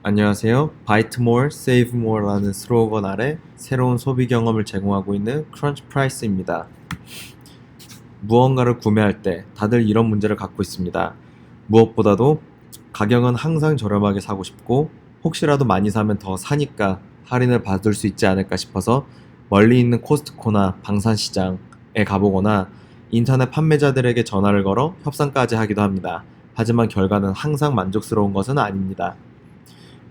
안녕하세요. Bite More, Save More라는 슬로건 아래 새로운 소비 경험을 제공하고 있는 크런치 프라이스입니다. 무언가를 구매할 때 다들 이런 문제를 갖고 있습니다. 무엇보다도 가격은 항상 저렴하게 사고 싶고 혹시라도 많이 사면 더 사니까 할인을 받을 수 있지 않을까 싶어서 멀리 있는 코스트코나 방산시장에 가보거나 인터넷 판매자들에게 전화를 걸어 협상까지 하기도 합니다. 하지만 결과는 항상 만족스러운 것은 아닙니다.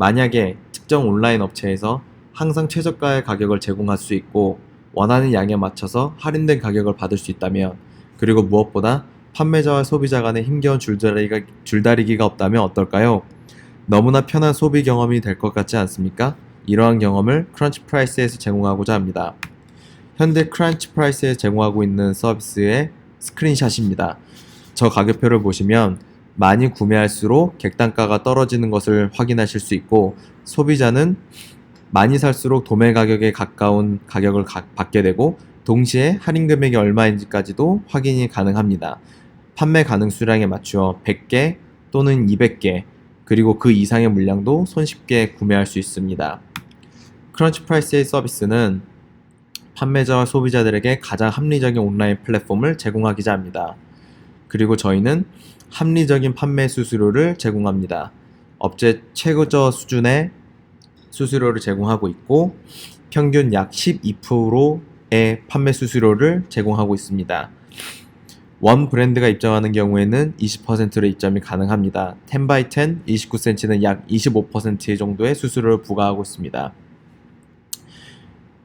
만약에 특정 온라인 업체에서 항상 최저가의 가격을 제공할 수 있고 원하는 양에 맞춰서 할인된 가격을 받을 수 있다면, 그리고 무엇보다 판매자와 소비자 간의 힘겨운 줄다리기가 없다면 어떨까요? 너무나 편한 소비 경험이 될 것 같지 않습니까? 이러한 경험을 크런치 프라이스에서 제공하고자 합니다. 현대 크런치 프라이스에 제공하고 있는 서비스의 스크린샷입니다. 저 가격표를 보시면 많이 구매할수록 객단가가 떨어지는 것을 확인하실 수 있고, 소비자는 많이 살수록 도매 가격에 가까운 가격을 받게 되고, 동시에 할인 금액이 얼마인지까지도 확인이 가능합니다. 판매 가능 수량에 맞추어 100개 또는 200개, 그리고 그 이상의 물량도 손쉽게 구매할 수 있습니다. 크런치 프라이스의 서비스는 판매자와 소비자들에게 가장 합리적인 온라인 플랫폼을 제공하기자 합니다. 그리고 저희는 합리적인 판매 수수료를 제공합니다. 업체 최저 수준의 수수료를 제공하고 있고, 평균 약 12%의 판매 수수료를 제공하고 있습니다. 원 브랜드가 입점하는 경우에는 20%로 입점이 가능합니다. 10x10, 29cm는 약 25% 정도의 수수료를 부과하고 있습니다.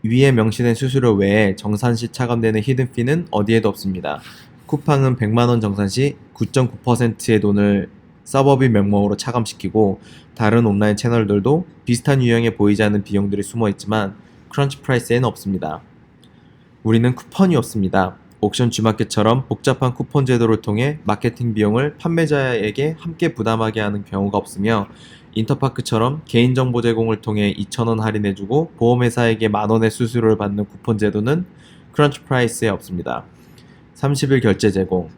위에 명시된 수수료 외에 정산시 차감되는 히든피는 어디에도 없습니다. 쿠팡은 100만원 정산시 9.9%의 돈을 서버비 명목으로 차감시키고, 다른 온라인 채널들도 비슷한 유형에 보이지 않는 비용들이 숨어있지만 크런치 프라이스에는 없습니다. 우리는 쿠폰이 없습니다. 옥션 G마켓처럼 복잡한 쿠폰 제도를 통해 마케팅 비용을 판매자에게 함께 부담하게 하는 경우가 없으며, 인터파크처럼 개인정보 제공을 통해 2,000원 할인해주고 보험회사에게 만원의 수수료를 받는 쿠폰 제도는 크런치 프라이스에 없습니다. 30일 결제 제공.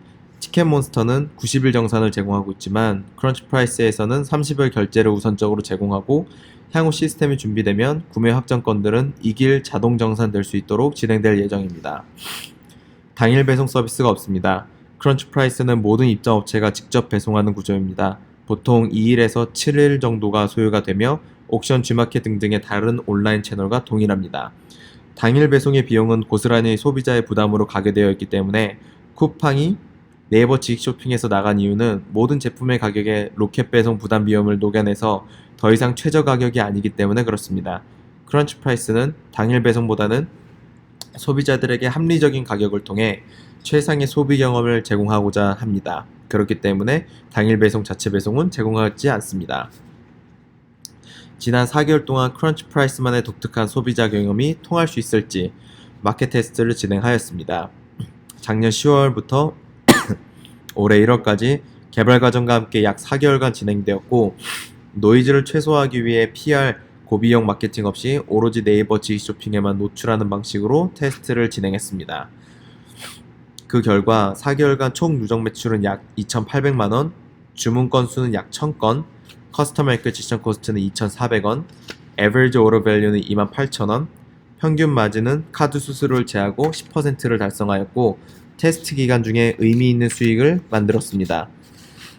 티켓몬스터는 90일 정산을 제공하고 있지만 크런치 프라이스에서는 30일 결제를 우선적으로 제공하고, 향후 시스템이 준비되면 구매 확정권들은 이 길 자동 정산될 수 있도록 진행될 예정입니다. 당일 배송 서비스가 없습니다. 크런치 프라이스는 모든 입점 업체가 직접 배송하는 구조입니다. 보통 2일에서 7일 정도가 소요가 되며 옥션 G마켓 등등의 다른 온라인 채널과 동일합니다. 당일 배송의 비용은 고스란히 소비자의 부담으로 가게 되어 있기 때문에, 쿠팡이 네이버 지식쇼핑에서 나간 이유는 모든 제품의 가격에 로켓 배송 부담 비용을 녹여내서 더 이상 최저 가격이 아니기 때문에 그렇습니다. 크런치 프라이스는 당일 배송보다는 소비자들에게 합리적인 가격을 통해 최상의 소비 경험을 제공하고자 합니다. 그렇기 때문에 당일 배송 자체 배송은 제공하지 않습니다. 지난 4개월 동안 크런치 프라이스만의 독특한 소비자 경험이 통할 수 있을지 마켓 테스트를 진행하였습니다. 작년 10월부터 올해 1월까지 개발 과정과 함께 약 4개월간 진행되었고, 노이즈를 최소화하기 위해 PR 고비용 마케팅 없이 오로지 네이버 지식쇼핑에만 노출하는 방식으로 테스트를 진행했습니다. 그 결과 4개월간 총 누적 매출은 약 2,800만원, 주문 건수는 약 1,000건, 커스터머 애퀴지션 코스트는 2,400원, 에버리지 오더 밸류는 28,000원, 평균 마진은 카드 수수료를 제하고 10%를 달성하였고, 테스트 기간 중에 의미 있는 수익을 만들었습니다.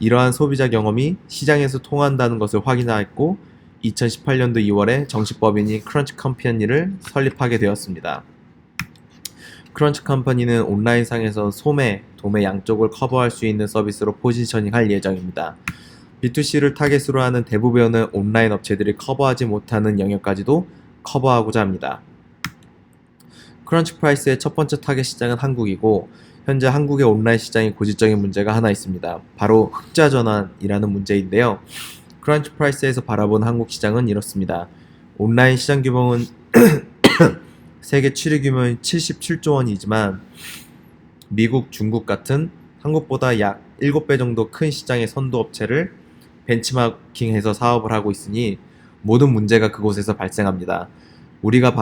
이러한 소비자 경험이 시장에서 통한다는 것을 확인하였고, 2018년도 2월에 정식 법인인 크런치 컴퍼니를 설립하게 되었습니다. 크런치 컴퍼니는 온라인상에서 소매, 도매 양쪽을 커버할 수 있는 서비스로 포지셔닝할 예정입니다. B2C를 타겟으로 하는 대부분의 온라인 업체들이 커버하지 못하는 영역까지도 커버하고자 합니다. 크런치 프라이스의 첫 번째 타겟 시장은 한국이고, 현재 한국의 온라인 시장에 고질적인 문제가 하나 있습니다. 바로 흑자 전환이라는 문제인데요. 크런치 프라이스에서 바라본 한국 시장은 이렇습니다. 온라인 시장 규모는 세계 7위 규모인 77조 원이지만 미국, 중국 같은 한국보다 약 7배 정도 큰 시장의 선도 업체를 벤치마킹해서 사업을 하고 있으니 모든 문제가 그곳에서 발생합니다. 우리가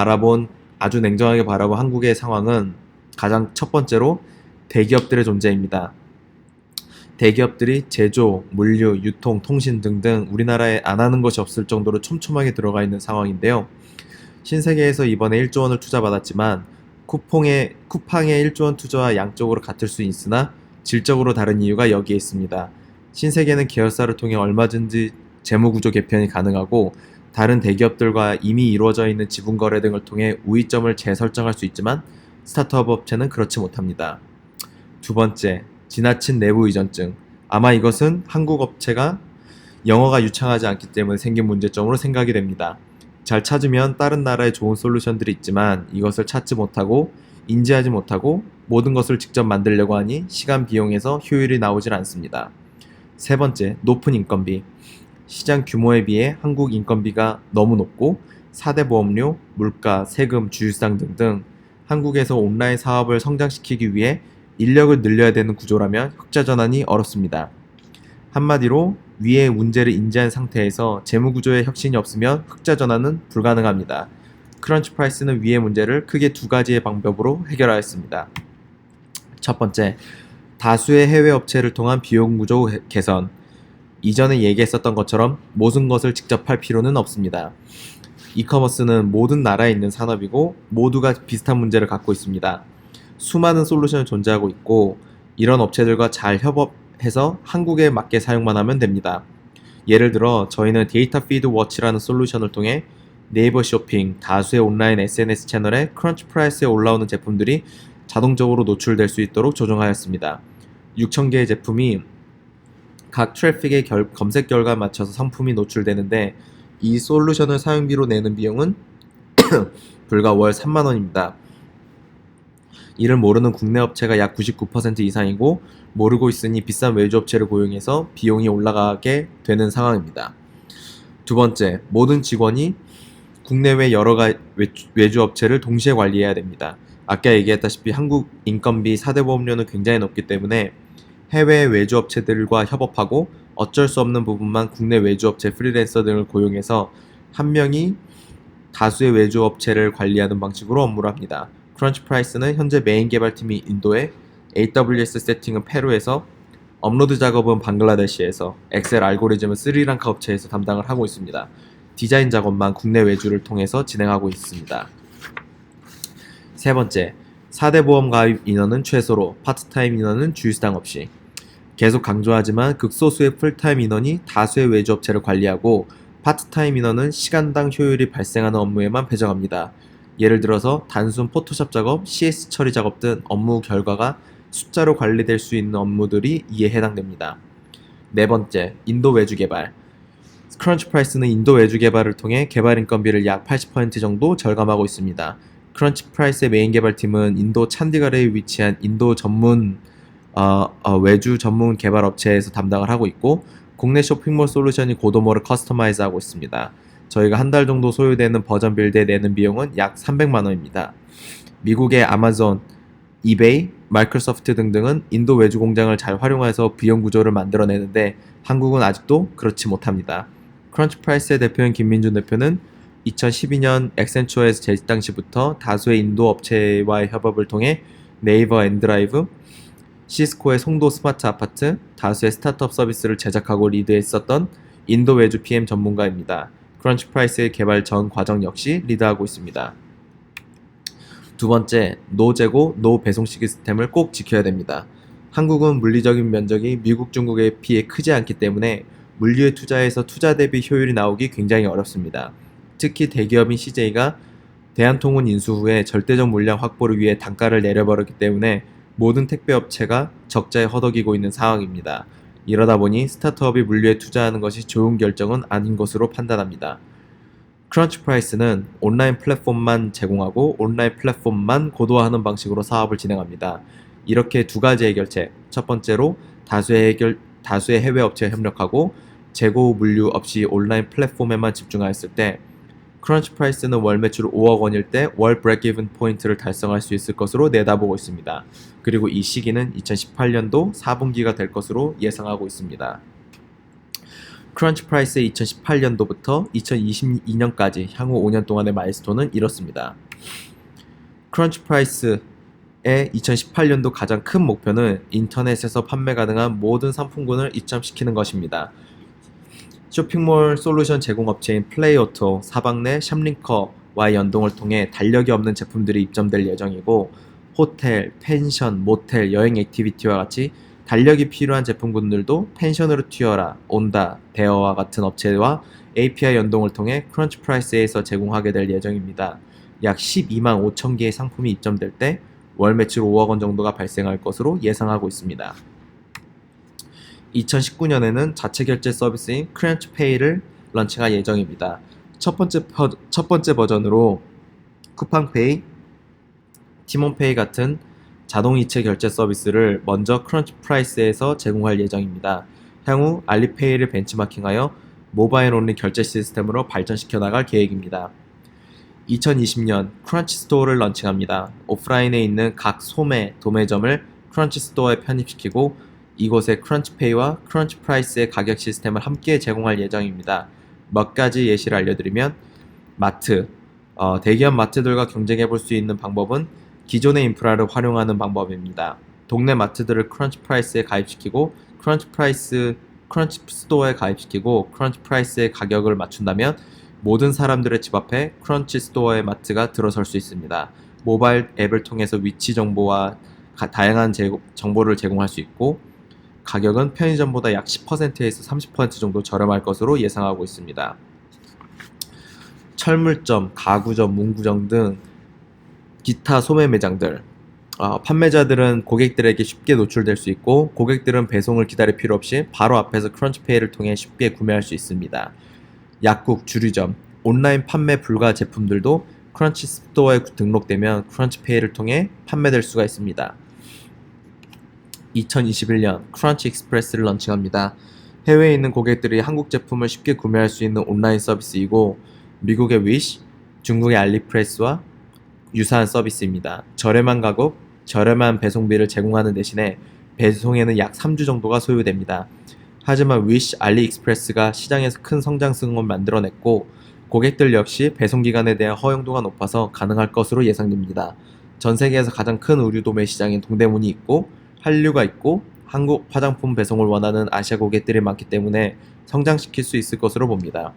아주 냉정하게 바라본 한국의 상황은 가장 첫 번째로 대기업들의 존재입니다. 대기업들이 제조, 물류, 유통, 통신 등등 우리나라에 안 하는 것이 없을 정도로 촘촘하게 들어가 있는 상황인데요. 신세계에서 이번에 1조 원을 투자받았지만 쿠팡의 1조 원 투자와 양적으로 같을 수 있으나 질적으로 다른 이유가 여기에 있습니다. 신세계는 계열사를 통해 얼마든지 재무구조 개편이 가능하고 다른 대기업들과 이미 이루어져 있는 지분 거래 등을 통해 우위점을 재설정할 수 있지만 스타트업 업체는 그렇지 못합니다. 두 번째, 지나친 내부 의존증. 아마 이것은 한국 업체가 영어가 유창하지 않기 때문에 생긴 문제점으로 생각이 됩니다. 잘 찾으면 다른 나라에 좋은 솔루션들이 있지만 이것을 찾지 못하고 인지하지 못하고 모든 것을 직접 만들려고 하니 시간 비용에서 효율이 나오질 않습니다. 세 번째, 높은 인건비. 시장 규모에 비해 한국 인건비가 너무 높고 4대 보험료, 물가, 세금, 주유상 등등 한국에서 온라인 사업을 성장시키기 위해 인력을 늘려야 되는 구조라면 흑자 전환이 어렵습니다. 한마디로 위의 문제를 인지한 상태에서 재무구조에 혁신이 없으면 흑자 전환은 불가능합니다. 크런치 프라이스는 위의 문제를 크게 두 가지의 방법으로 해결하였습니다. 첫 번째, 다수의 해외 업체를 통한 비용 구조 개선. 이전에 얘기했었던 것처럼 모든 것을 직접 할 필요는 없습니다. 이커머스는 모든 나라에 있는 산업이고 모두가 비슷한 문제를 갖고 있습니다. 수많은 솔루션이 존재하고 있고 이런 업체들과 잘 협업해서 한국에 맞게 사용만 하면 됩니다. 예를 들어 저희는 데이터 피드 워치라는 솔루션을 통해 네이버 쇼핑, 다수의 온라인 SNS 채널에 크런치 프라이스에 올라오는 제품들이 자동적으로 노출될 수 있도록 조정하였습니다. 6,000개의 제품이 각 트래픽의 검색 결과에 맞춰서 상품이 노출되는데 이 솔루션을 사용비로 내는 비용은 불과 월 3만 원입니다. 이를 모르는 국내 업체가 약 99% 이상이고 모르고 있으니 비싼 외주 업체를 고용해서 비용이 올라가게 되는 상황입니다. 두 번째, 모든 직원이 국내외 여러 외주 업체를 동시에 관리해야 됩니다. 아까 얘기했다시피 한국 인건비 4대 보험료는 굉장히 높기 때문에 해외 외주 업체들과 협업하고 어쩔 수 없는 부분만 국내 외주 업체 프리랜서 등을 고용해서 한 명이 다수의 외주 업체를 관리하는 방식으로 업무를 합니다. 크런치 프라이스는 현재 메인 개발팀이 인도에, AWS 세팅은 페루에서, 업로드 작업은 방글라데시에서, 엑셀 알고리즘은 스리랑카 업체에서 담당을 하고 있습니다. 디자인 작업만 국내 외주를 통해서 진행하고 있습니다. 세 번째, 4대 보험 가입 인원은 최소로, 파트타임 인원은 주휴수당 없이. 계속 강조하지만 극소수의 풀타임 인원이 다수의 외주 업체를 관리하고 파트타임 인원은 시간당 효율이 발생하는 업무에만 배정합니다. 예를 들어서 단순 포토샵 작업, CS 처리 작업 등 업무 결과가 숫자로 관리될 수 있는 업무들이 이에 해당됩니다. 네 번째, 인도 외주 개발. 크런치 프라이스는 인도 외주 개발을 통해 개발 인건비를 약 80% 정도 절감하고 있습니다. 크런치 프라이스의 메인 개발팀은 인도 찬디가르에 위치한 인도 전문 외주 전문 개발 업체에서 담당을 하고 있고 국내 쇼핑몰 솔루션이 고도모를 커스터마이즈하고 있습니다. 저희가 한 달 정도 소요되는 버전 빌드에 내는 비용은 약 300만 원입니다. 미국의 아마존, 이베이, 마이크로소프트 등등은 인도 외주 공장을 잘 활용해서 비용 구조를 만들어내는데 한국은 아직도 그렇지 못합니다. 크런치 프라이스의 대표인 김민준 대표는 2012년 엑센추어에서 재직 당시부터 다수의 인도 업체와의 협업을 통해 네이버 엔드라이브, 시스코의 송도 스마트 아파트, 다수의 스타트업 서비스를 제작하고 리드했었던 인도 외주 PM 전문가입니다. 크런치 프라이스의 개발 전 과정 역시 리드하고 있습니다. 두 번째, 노 재고, 노 배송 시스템을 꼭 지켜야 됩니다. 한국은 물리적인 면적이 미국, 중국에 비해 크지 않기 때문에 물류에 투자해서 투자 대비 효율이 나오기 굉장히 어렵습니다. 특히 대기업인 CJ가 대한통운 인수 후에 절대적 물량 확보를 위해 단가를 내려버렸기 때문에 모든 택배업체가 적자에 허덕이고 있는 상황입니다. 이러다 보니 스타트업이 물류에 투자하는 것이 좋은 결정은 아닌 것으로 판단합니다. 크런치 프라이스는 온라인 플랫폼만 제공하고 온라인 플랫폼만 고도화하는 방식으로 사업을 진행합니다. 이렇게 두 가지 해결책, 첫 번째로 다수의 해외 업체와 협력하고 재고 물류 없이 온라인 플랫폼에만 집중하였을 때 크런치 프라이스는 월 매출 5억 원일 때 월 브레이크 이븐 포인트를 달성할 수 있을 것으로 내다보고 있습니다. 그리고 이 시기는 2018년도 4분기가 될 것으로 예상하고 있습니다. 크런치 프라이스의 2018년도부터 2022년까지 향후 5년 동안의 마일스톤은 이렇습니다. 크런치 프라이스 2018년도 가장 큰 목표는 인터넷에서 판매 가능한 모든 상품군을 입점시키는 것입니다. 쇼핑몰 솔루션 제공업체인 플레이오토, 사박내, 샵링커와의 연동을 통해 달력이 없는 제품들이 입점될 예정이고, 호텔, 펜션, 모텔, 여행 액티비티와 같이 달력이 필요한 제품군들도 펜션으로 튀어라, 온다, 베어와 같은 업체와 API 연동을 통해 크런치 프라이스에서 제공하게 될 예정입니다. 약 12만 5천 개의 상품이 입점될 때 월 매출 5억 원 정도가 발생할 것으로 예상하고 있습니다. 2019년에는 자체 결제 서비스인 크런치페이를 런칭할 예정입니다. 첫 번째 버전으로 쿠팡페이, 티몬페이 같은 자동이체 결제 서비스를 먼저 크런치 프라이스에서 제공할 예정입니다. 향후 알리페이를 벤치마킹하여 모바일 온리 결제 시스템으로 발전시켜 나갈 계획입니다. 2020년 크런치 스토어를 런칭합니다. 오프라인에 있는 각 소매, 도매점을 크런치 스토어에 편입시키고 이곳에 크런치페이와 크런치 프라이스의 가격 시스템을 함께 제공할 예정입니다. 몇 가지 예시를 알려드리면, 마트, 대기업 마트들과 경쟁해 볼 수 있는 방법은 기존의 인프라를 활용하는 방법입니다. 동네 마트들을 크런치 프라이스에 가입시키고 크런치 스토어에 가입시키고 크런치 프라이스의 가격을 맞춘다면 모든 사람들의 집 앞에 크런치 스토어의 마트가 들어설 수 있습니다. 모바일 앱을 통해서 위치 정보와 다양한 정보를 제공할 수 있고, 가격은 편의점보다 약 10%에서 30% 정도 저렴할 것으로 예상하고 있습니다. 철물점, 가구점, 문구점 등 기타 소매 매장들, 판매자들은 고객들에게 쉽게 노출될 수 있고, 고객들은 배송을 기다릴 필요 없이 바로 앞에서 크런치페이를 통해 쉽게 구매할 수 있습니다. 약국, 주류점, 온라인 판매 불가 제품들도 크런치 스토어에 등록되면 크런치페이를 통해 판매될 수가 있습니다. 2021년 크런치 익스프레스를 런칭합니다. 해외에 있는 고객들이 한국 제품을 쉽게 구매할 수 있는 온라인 서비스이고, 미국의 위시, 중국의 알리프레스와 유사한 서비스입니다. 저렴한 가격, 저렴한 배송비를 제공하는 대신에 배송에는 약 3주 정도가 소요됩니다. 하지만 위시, 알리익스프레스가 시장에서 큰 성장성을 만들어냈고, 고객들 역시 배송기간에 대한 허용도가 높아서 가능할 것으로 예상됩니다. 전 세계에서 가장 큰 의류 도매 시장인 동대문이 있고, 한류가 있고, 한국 화장품 배송을 원하는 아시아 고객들이 많기 때문에 성장시킬 수 있을 것으로 봅니다.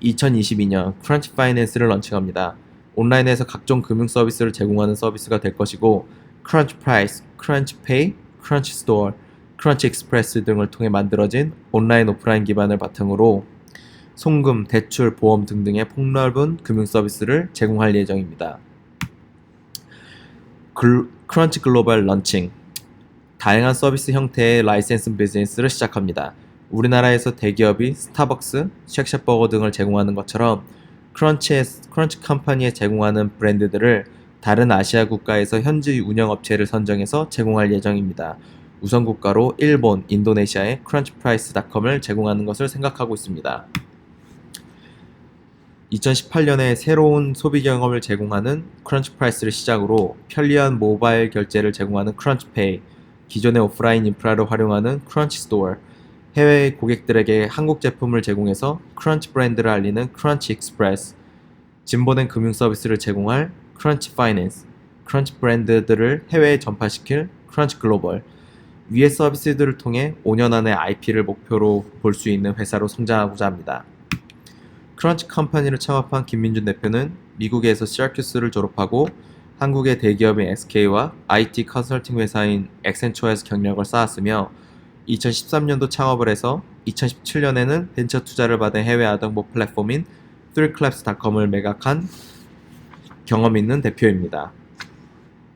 2022년 크런치 파이낸스를 런칭합니다. 온라인에서 각종 금융 서비스를 제공하는 서비스가 될 것이고, 크런치 프라이스, 크런치 페이, 크런치 스토어, 크런치 익스프레스 등을 통해 만들어진 온라인 오프라인 기반을 바탕으로 송금, 대출, 보험 등등의 폭넓은 금융 서비스를 제공할 예정입니다. 크런치 글로벌 런칭, 다양한 서비스 형태의 라이센스 비즈니스를 시작합니다. 우리나라에서 대기업이 스타벅스, 쉑쉑버거 등을 제공하는 것처럼 크런치 컴퍼니에 제공하는 브랜드들을 다른 아시아 국가에서 현지 운영업체를 선정해서 제공할 예정입니다. 우선 국가로 일본, 인도네시아의 크런치프라이스닷컴을 제공하는 것을 생각하고 있습니다. 2018년에 새로운 소비 경험을 제공하는 크런치프라이스를 시작으로 편리한 모바일 결제를 제공하는 크런치페이, 기존의 오프라인 인프라를 활용하는 크런치 스토어, 해외 고객들에게 한국 제품을 제공해서 크런치 브랜드를 알리는 크런치 익스프레스, 진보된 금융 서비스를 제공할 크런치 파이낸스, 크런치 브랜드들을 해외에 전파시킬 크런치 글로벌, 위의 서비스들을 통해 5년 안에 IP를 목표로 볼 수 있는 회사로 성장하고자 합니다. 크런치 컴퍼니를 창업한 김민준 대표는 미국에서 시라큐스를 졸업하고 한국의 대기업인 SK와 IT 컨설팅 회사인 엑센처에서 경력을 쌓았으며 2013년도 창업을 해서 2017년에는 벤처 투자를 받은 해외 아동보 플랫폼인 3claps.com을 매각한 경험 있는 대표입니다.